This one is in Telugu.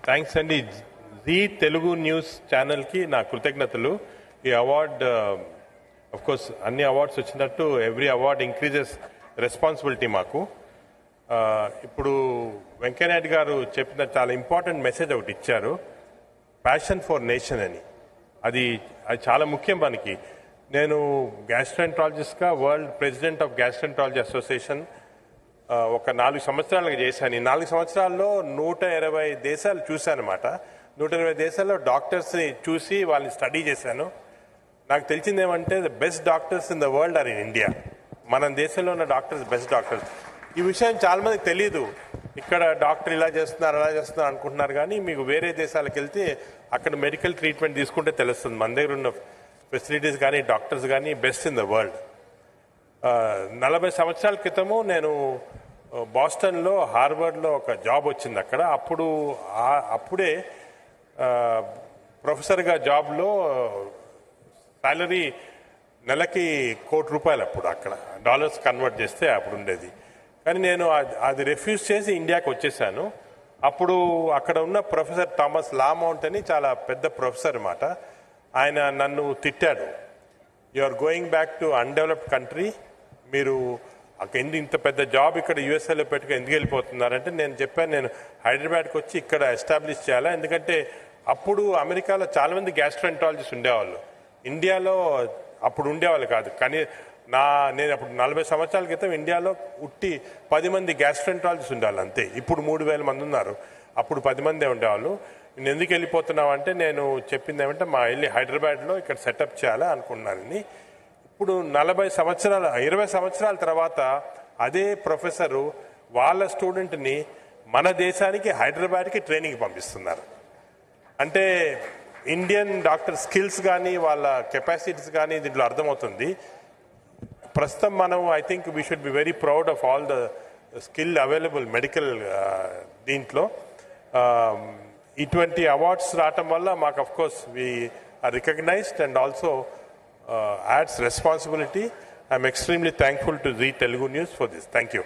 థ్యాంక్స్ అండి. జీ తెలుగు న్యూస్ ఛానల్కి నా కృతజ్ఞతలు. ఈ అవార్డ్ కోర్స్ అన్ని అవార్డ్స్ వచ్చినట్టు ఎవ్రీ అవార్డ్ ఇంక్రీజెస్ రెస్పాన్సిబిలిటీ మాకు. ఇప్పుడు వెంకయ్యనాయుడు గారు చెప్పిన చాలా ఇంపార్టెంట్ మెసేజ్ ఒకటి ఇచ్చారు, ప్యాషన్ ఫర్ నేషన్ అని. అది చాలా ముఖ్యం మనకి. నేను గ్యాస్ట్రోఎంట్రాలజిస్ట్గా world president of gastroenterology association ఒక 4 సంవత్సరాలుగా చేశాను. ఈ 4 సంవత్సరాల్లో 120 దేశాలు చూశాను అనమాట. 120 దేశాల్లో డాక్టర్స్ని చూసి వాళ్ళని స్టడీ చేశాను. నాకు తెలిసింది ఏమంటే the best doctors in the world are in India. మన దేశంలో ఉన్న డాక్టర్స్ బెస్ట్ డాక్టర్స్. ఈ విషయం చాలా మందికి తెలియదు. ఇక్కడ డాక్టర్ ఇలా చేస్తున్నారు అలా చేస్తున్నారు అనుకుంటున్నారు, కానీ మీకు వేరే దేశాలకు వెళ్తే అక్కడ మెడికల్ ట్రీట్మెంట్ తీసుకుంటే తెలుస్తుంది మన దగ్గర ఉన్న ఫెసిలిటీస్ కానీ డాక్టర్స్ కానీ బెస్ట్ ఇన్ ద వరల్డ్. 40 సంవత్సరాల క్రితము నేను బాస్టన్లో హార్వర్డ్లో ఒక జాబ్ వచ్చింది అక్కడ. అప్పుడే ప్రొఫెసర్గా జాబ్లో సాలరీ నెలకి ₹1,00,00,000 అప్పుడు అక్కడ డాలర్స్ కన్వర్ట్ చేస్తే అప్పుడు ఉండేది. కానీ నేను అది రిఫ్యూజ్ చేసి ఇండియాకి వచ్చేసాను. అప్పుడు అక్కడ ఉన్న ప్రొఫెసర్ థామస్ లామౌంట్ అని చాలా పెద్ద ప్రొఫెసర్ అన్నమాట. ఆయన నన్ను తిట్టాడు, you are going back to undeveloped country, మీరు ఇంత పెద్ద జాబ్ ఇక్కడ యూఎస్ఏలో పెట్టుకుని ఎందుకు వెళ్ళిపోతున్నారంటే నేను చెప్పాను, నేను హైదరాబాద్కి వచ్చి ఇక్కడ ఎస్టాబ్లిష్ చేయాలా. ఎందుకంటే అప్పుడు అమెరికాలో చాలామంది గ్యాస్ట్రోఎంట్రాలజిస్ట్ ఉండేవాళ్ళు, ఇండియాలో అప్పుడు ఉండేవాళ్ళు కాదు. కానీ నేను అప్పుడు 40 సంవత్సరాల క్రితం ఇండియాలో 10 మంది గ్యాస్ట్రోఎంట్రాలజిస్ట్ ఉండేవాళ్ళు అంతే. ఇప్పుడు 3,000 మంది ఉన్నారు. అప్పుడు 10 మందే ఉండేవాళ్ళు. నేను ఎందుకు వెళ్ళిపోతున్నావు అంటే నేను చెప్పింది ఏమంటే వెళ్ళి హైదరాబాద్లో ఇక్కడ సెటప్ చేయాలా అనుకున్నానని. ఇప్పుడు 20 సంవత్సరాల తర్వాత అదే ప్రొఫెసరు వాళ్ళ స్టూడెంట్ని మన దేశానికి హైదరాబాద్కి ట్రైనింగ్ పంపిస్తున్నారు. అంటే ఇండియన్ డాక్టర్ స్కిల్స్ కానీ వాళ్ళ కెపాసిటీస్ కానీ దీంట్లో అర్థమవుతుంది. ప్రస్తుతం మనం I think we should be very proud of all the skill available medical దీంట్లో. ఇటువంటి అవార్డ్స్ రావటం వల్ల మాకు of course we are recognised and also adds responsibility. I'm extremely thankful to Zee Telugu News for this. Thank you.